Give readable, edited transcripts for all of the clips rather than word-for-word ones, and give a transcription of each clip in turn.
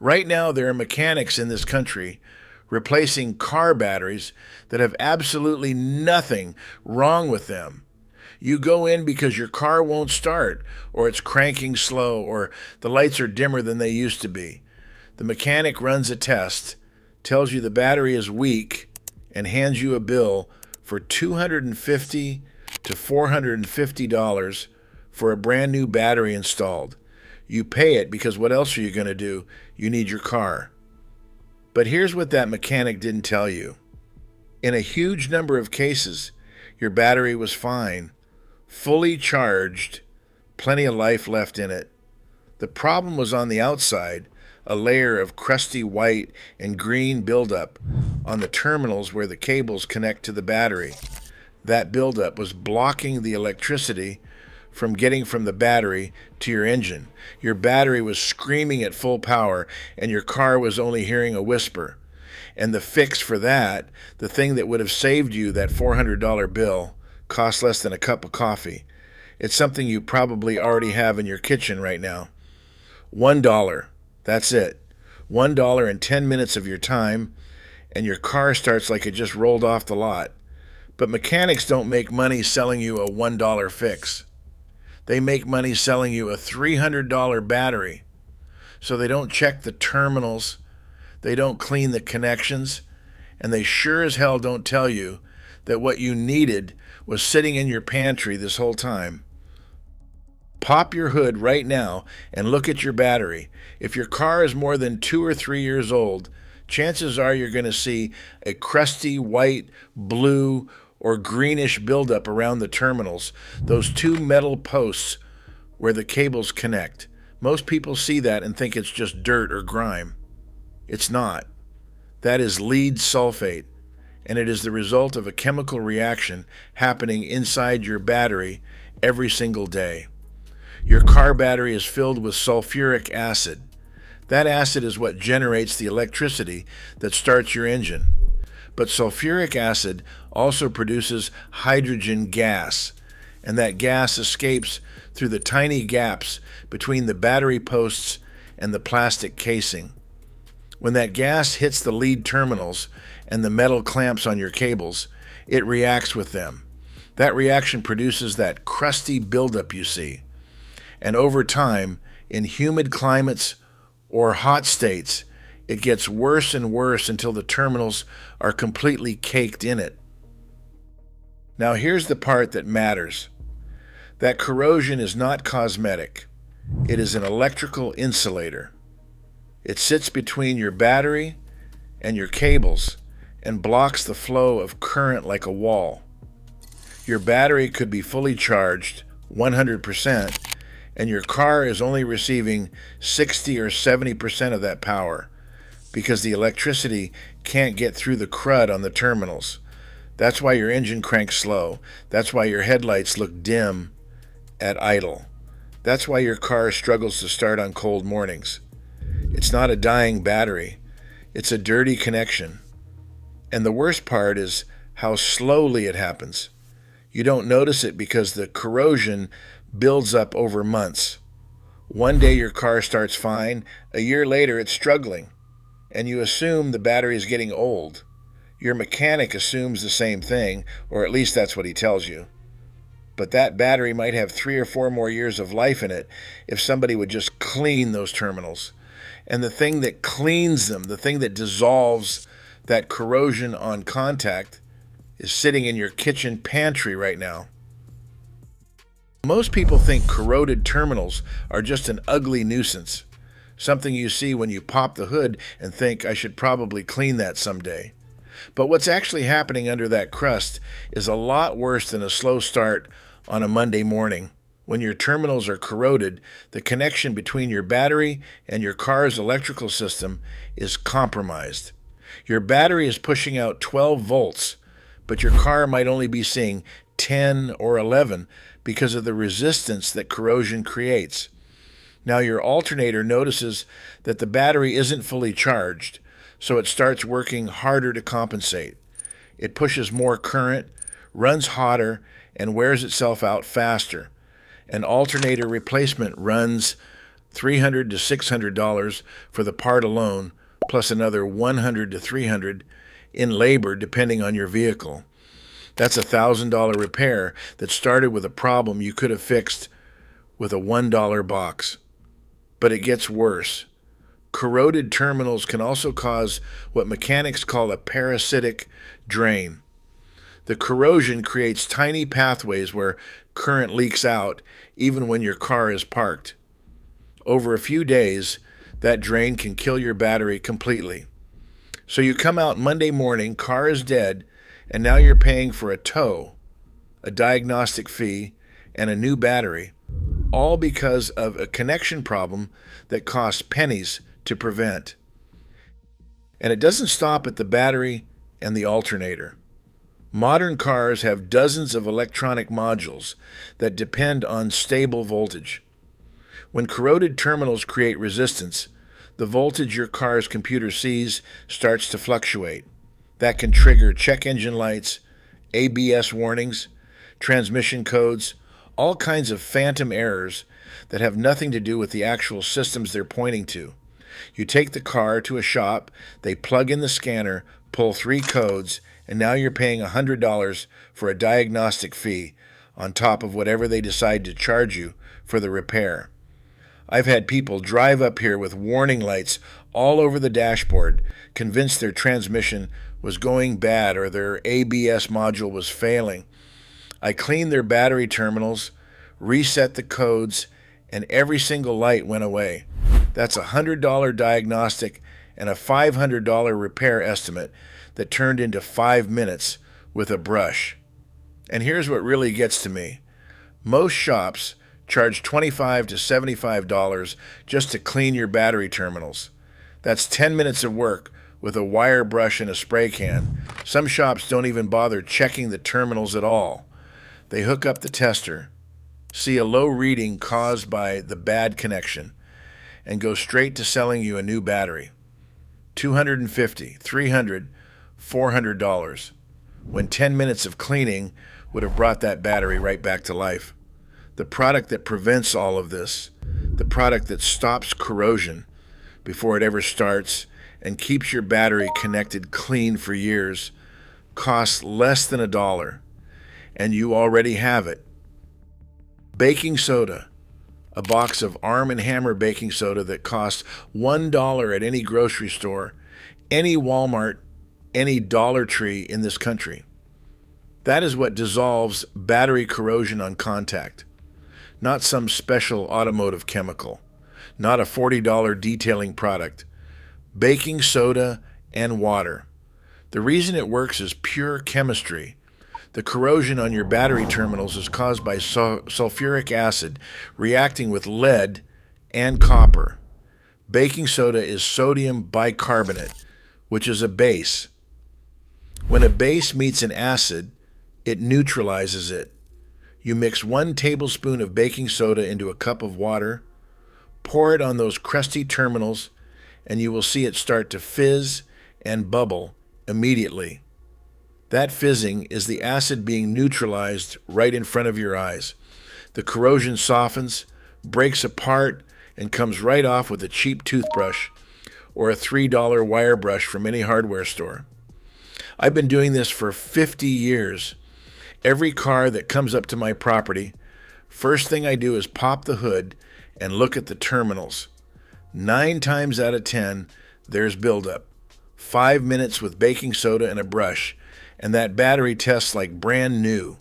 Right now, there are mechanics in this country replacing car batteries that have absolutely nothing wrong with them. You go in because your car won't start, or it's cranking slow, or the lights are dimmer than they used to be. The mechanic runs a test, tells you the battery is weak, and hands you a bill for $250 to $450 for a brand new battery installed. You pay it because what else are you going to do? You need your car. But here's what that mechanic didn't tell you. In a huge number of cases, your battery was fine, fully charged, plenty of life left in it. The problem was on the outside, a layer of crusty white and green buildup on the terminals where the cables connect to the battery. That buildup was blocking the electricity from getting from the battery to your engine. Your battery was screaming at full power, and your car was only hearing a whisper. And the fix for that, the thing that would have saved you that $400 bill, cost less than a cup of coffee. It's something you probably already have in your kitchen right now. $1. That's it. $1 in 10 minutes of your time, and your car starts like it just rolled off the lot. But mechanics don't make money selling you a $1 fix. They make money selling you a $300 battery. So they don't check the terminals, they don't clean the connections, and they sure as hell don't tell you that what you needed was sitting in your pantry this whole time. Pop your hood right now and look at your battery. If your car is more than 2 or 3 years old, chances are you're going to see a crusty white, blue, or greenish buildup around the terminals, those two metal posts where the cables connect. Most people see that and think it's just dirt or grime. It's not. That is lead sulfate, and it is the result of a chemical reaction happening inside your battery every single day. Your car battery is filled with sulfuric acid. That acid is what generates the electricity that starts your engine. But sulfuric acid also produces hydrogen gas, and that gas escapes through the tiny gaps between the battery posts and the plastic casing. When that gas hits the lead terminals and the metal clamps on your cables, it reacts with them. That reaction produces that crusty buildup you see. And over time, in humid climates or hot states, it gets worse and worse until the terminals are completely caked in it. Now here's the part that matters. That corrosion is not cosmetic. It is an electrical insulator. It sits between your battery and your cables and blocks the flow of current like a wall. Your battery could be fully charged, 100%, and your car is only receiving 60 or 70% of that power, because the electricity can't get through the crud on the terminals. That's why your engine cranks slow. That's why your headlights look dim at idle. That's why your car struggles to start on cold mornings. It's not a dying battery. It's a dirty connection. And the worst part is how slowly it happens. You don't notice it because the corrosion builds up over months. One day your car starts fine. A year later it's struggling. And you assume the battery is getting old. Your mechanic assumes the same thing, or at least that's what he tells you. But that battery might have 3 or 4 more years of life in it if somebody would just clean those terminals. And the thing that cleans them, the thing that dissolves that corrosion on contact, is sitting in your kitchen pantry right now. Most people think corroded terminals are just an ugly nuisance. Something you see when you pop the hood and think, I should probably clean that someday. But what's actually happening under that crust is a lot worse than a slow start on a Monday morning. When your terminals are corroded, the connection between your battery and your car's electrical system is compromised. Your battery is pushing out 12 volts, but your car might only be seeing 10 or 11 because of the resistance that corrosion creates. Now your alternator notices that the battery isn't fully charged, so it starts working harder to compensate. It pushes more current, runs hotter, and wears itself out faster. An alternator replacement runs $300 to $600 for the part alone, plus another $100 to $300 in labor depending on your vehicle. That's a $1,000 repair that started with a problem you could have fixed with a $1 box. But it gets worse. Corroded terminals can also cause what mechanics call a parasitic drain. The corrosion creates tiny pathways where current leaks out even when your car is parked. Over a few days, that drain can kill your battery completely. So you come out Monday morning, car is dead, and now you're paying for a tow, a diagnostic fee, and a new battery, all because of a connection problem that costs pennies to prevent. And it doesn't stop at the battery and the alternator. Modern cars have dozens of electronic modules that depend on stable voltage. When corroded terminals create resistance, the voltage your car's computer sees starts to fluctuate. That can trigger check engine lights, ABS warnings, transmission codes, all kinds of phantom errors that have nothing to do with the actual systems they're pointing to. You take the car to a shop, they plug in the scanner, pull 3 codes, and now you're paying $100 for a diagnostic fee on top of whatever they decide to charge you for the repair. I've had people drive up here with warning lights all over the dashboard, convinced their transmission was going bad or their ABS module was failing. I cleaned their battery terminals, reset the codes, and every single light went away. That's a $100 diagnostic and a $500 repair estimate that turned into 5 minutes with a brush. And here's what really gets to me. Most shops charge $25 to $75 just to clean your battery terminals. That's 10 minutes of work with a wire brush and a spray can. Some shops don't even bother checking the terminals at all. They hook up the tester, see a low reading caused by the bad connection, and go straight to selling you a new battery. $250, $300, $400, when 10 minutes of cleaning would have brought that battery right back to life. The product that prevents all of this, the product that stops corrosion before it ever starts and keeps your battery connected clean for years, costs less than $1, and you already have it. Baking soda, a box of Arm & Hammer baking soda that costs $1 at any grocery store, any Walmart, any Dollar Tree in this country. That is what dissolves battery corrosion on contact. Not some special automotive chemical, not a $40 detailing product. Baking soda and water. The reason it works is pure chemistry. The corrosion on your battery terminals is caused by sulfuric acid reacting with lead and copper. Baking soda is sodium bicarbonate, which is a base. When a base meets an acid, it neutralizes it. You mix 1 tablespoon of baking soda into a cup of water, pour it on those crusty terminals, and you will see it start to fizz and bubble immediately. That fizzing is the acid being neutralized right in front of your eyes. The corrosion softens, breaks apart, and comes right off with a cheap toothbrush or a $3 wire brush from any hardware store. I've been doing this for 50 years. Every car that comes up to my property, first thing I do is pop the hood and look at the terminals. 9 times out of 10, there's buildup. 5 minutes with baking soda and a brush, and that battery tests like brand new.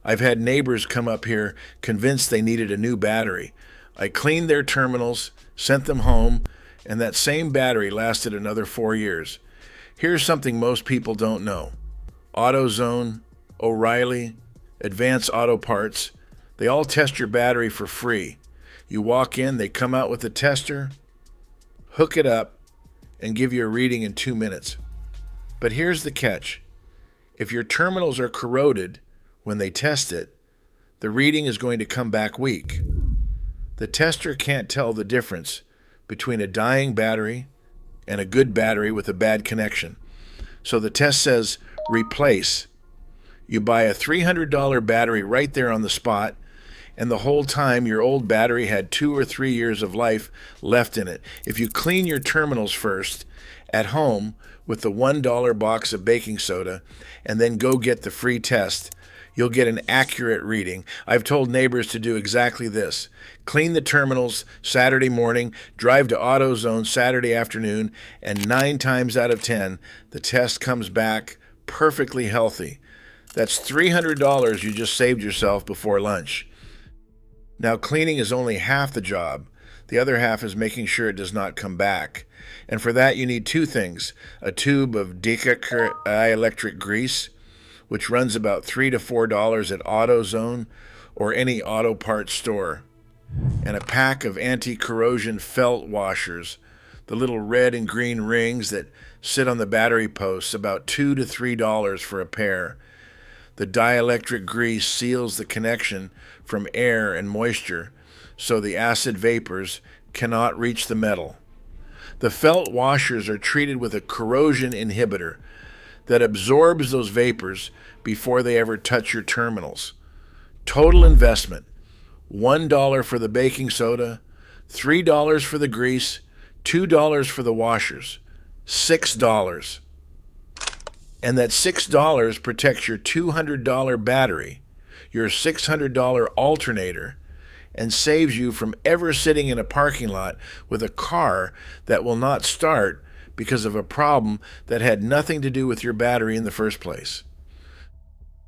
I've had neighbors come up here convinced they needed a new battery. I cleaned their terminals, sent them home, and that same battery lasted another 4 years. Here's something most people don't know. AutoZone, O'Reilly, Advanced Auto Parts, they all test your battery for free. You walk in, they come out with a tester, hook it up, and give you a reading in 2 minutes. But here's the catch. If your terminals are corroded when they test it, the reading is going to come back weak. The tester can't tell the difference between a dying battery and a good battery with a bad connection. So the test says replace. You buy a $300 battery right there on the spot, and the whole time your old battery had 2 or 3 years of life left in it. If you clean your terminals first at home with the $1 box of baking soda and then go get the free test, you'll get an accurate reading. I've told neighbors to do exactly this. Clean the terminals Saturday morning, drive to AutoZone Saturday afternoon, and 9 times out of 10, the test comes back perfectly healthy. That's $300 you just saved yourself before lunch. Now, cleaning is only half the job. The other half is making sure it does not come back. And for that, you need 2 things: a tube of dielectric grease, which runs about $3 to $4 at AutoZone or any auto parts store, and a pack of anti-corrosion felt washers, the little red and green rings that sit on the battery posts, about $2 to $3 for a pair. The dielectric grease seals the connection from air and moisture, so the acid vapors cannot reach the metal. The felt washers are treated with a corrosion inhibitor that absorbs those vapors before they ever touch your terminals. Total investment: $1 for the baking soda, $3 for the grease, $2 for the washers, $6. And that $6 protects your $200 battery, your $600 alternator, and saves you from ever sitting in a parking lot with a car that will not start because of a problem that had nothing to do with your battery in the first place.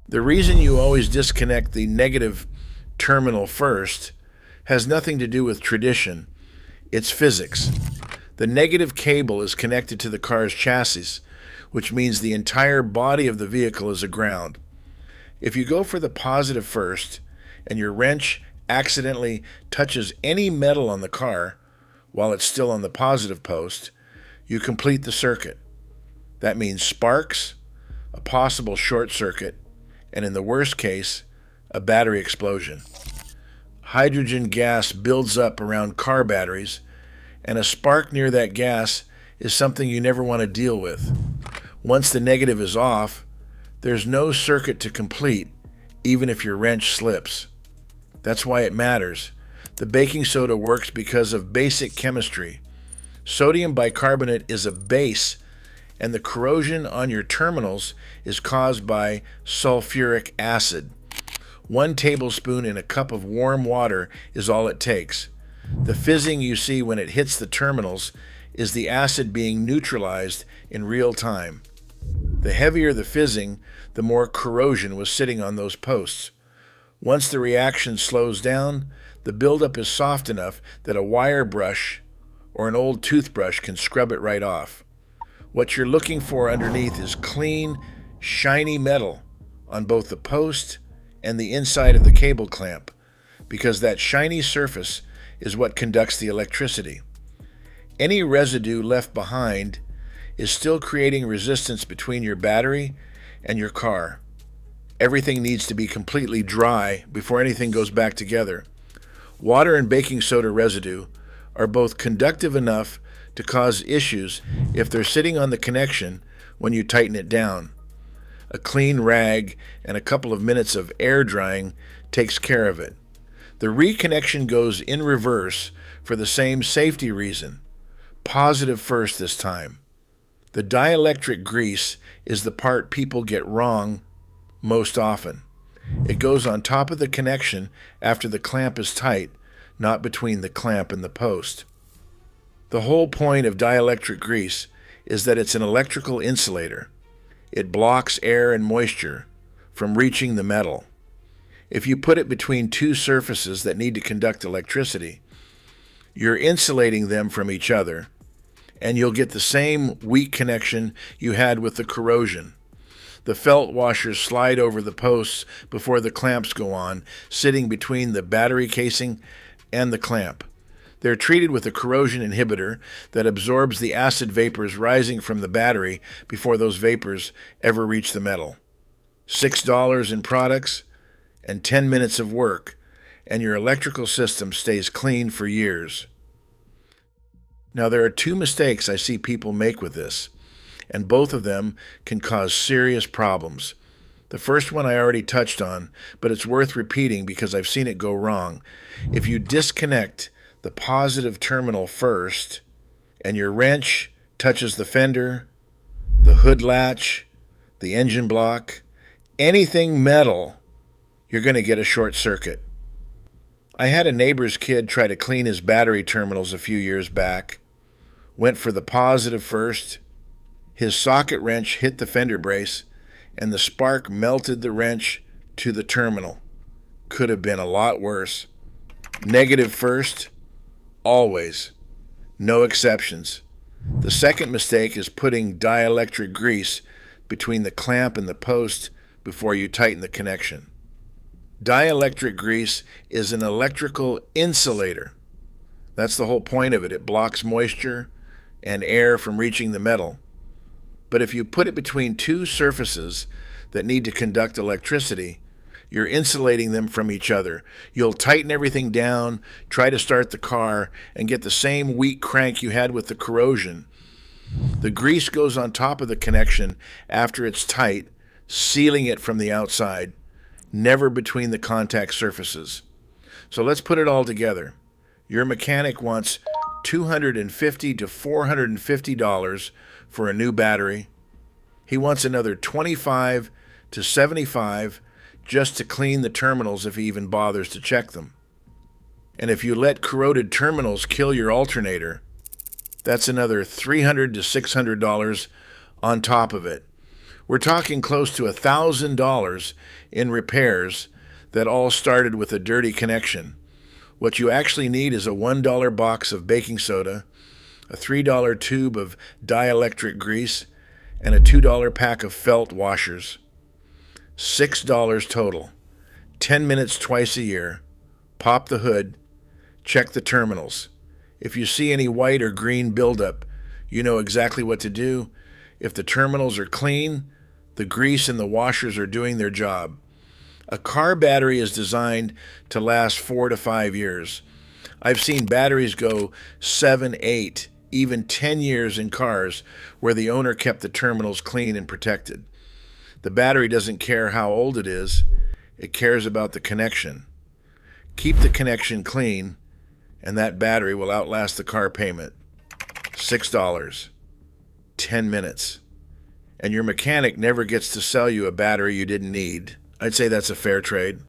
The reason you always disconnect the negative terminal first has nothing to do with tradition. It's physics. The negative cable is connected to the car's chassis, which means the entire body of the vehicle is a ground. If you go for the positive first and your wrench accidentally touches any metal on the car while it's still on the positive post, you complete the circuit. That means sparks, a possible short circuit, and in the worst case, a battery explosion. Hydrogen gas builds up around car batteries, and a spark near that gas is something you never want to deal with. Once the negative is off, there's no circuit to complete, even if your wrench slips. That's why it matters. The baking soda works because of basic chemistry. Sodium bicarbonate is a base, and the corrosion on your terminals is caused by sulfuric acid. 1 tablespoon in a cup of warm water is all it takes. The fizzing you see when it hits the terminals is the acid being neutralized in real time. The heavier the fizzing, the more corrosion was sitting on those posts. Once the reaction slows down, the buildup is soft enough that a wire brush or an old toothbrush can scrub it right off. What you're looking for underneath is clean, shiny metal on both the post and the inside of the cable clamp, because that shiny surface is what conducts the electricity. Any residue left behind is still creating resistance between your battery and your car. Everything needs to be completely dry before anything goes back together. Water and baking soda residue are both conductive enough to cause issues if they're sitting on the connection when you tighten it down. A clean rag and a couple of minutes of air drying takes care of it. The reconnection goes in reverse for the same safety reason. Positive first this time. The dielectric grease is the part people get wrong most often. It goes on top of the connection after the clamp is tight, not between the clamp and the post. The whole point of dielectric grease is that it's an electrical insulator. It blocks air and moisture from reaching the metal. If you put it between 2 surfaces that need to conduct electricity, you're insulating them from each other, and you'll get the same weak connection you had with the corrosion. The felt washers slide over the posts before the clamps go on, sitting between the battery casing and the clamp. They're treated with a corrosion inhibitor that absorbs the acid vapors rising from the battery before those vapors ever reach the metal. $6 in products and 10 minutes of work, and your electrical system stays clean for years. Now, there are 2 mistakes I see people make with this, and both of them can cause serious problems. The first one I already touched on, but it's worth repeating because I've seen it go wrong. If you disconnect the positive terminal first and your wrench touches the fender, the hood latch, the engine block, anything metal, you're going to get a short circuit. I had a neighbor's kid try to clean his battery terminals a few years back. Went for the positive first. His socket wrench hit the fender brace, and the spark melted the wrench to the terminal. Could have been a lot worse. Negative first, always. No exceptions. The second mistake is putting dielectric grease between the clamp and the post before you tighten the connection. Dielectric grease is an electrical insulator. That's the whole point of it. It blocks moisture and air from reaching the metal. But if you put it between two surfaces that need to conduct electricity, you're insulating them from each other. You'll tighten everything down, try to start the car, and get the same weak crank you had with the corrosion. The grease goes on top of the connection after it's tight, sealing it from the outside, never between the contact surfaces. So let's put it all together. Your mechanic wants $250 to $450 for a new battery. He wants another $25 to $75 just to clean the terminals if he even bothers to check them. And if you let corroded terminals kill your alternator, that's another $300 to $600 on top of it. We're talking close to $1,000 in repairs that all started with a dirty connection. What you actually need is a $1 box of baking soda, a $3 tube of dielectric grease, and a $2 pack of felt washers. $6 total. 10 minutes twice a year. Pop the hood. Check the terminals. If you see any white or green buildup, you know exactly what to do. If the terminals are clean, the grease and the washers are doing their job. A car battery is designed to last 4 to 5 years. I've seen batteries go 7, 8, even 10 years in cars where the owner kept the terminals clean and protected. The battery doesn't care how old it is. It cares about the connection. Keep the connection clean, and that battery will outlast the car payment. $6. 10 minutes. And your mechanic never gets to sell you a battery you didn't need. I'd say that's a fair trade.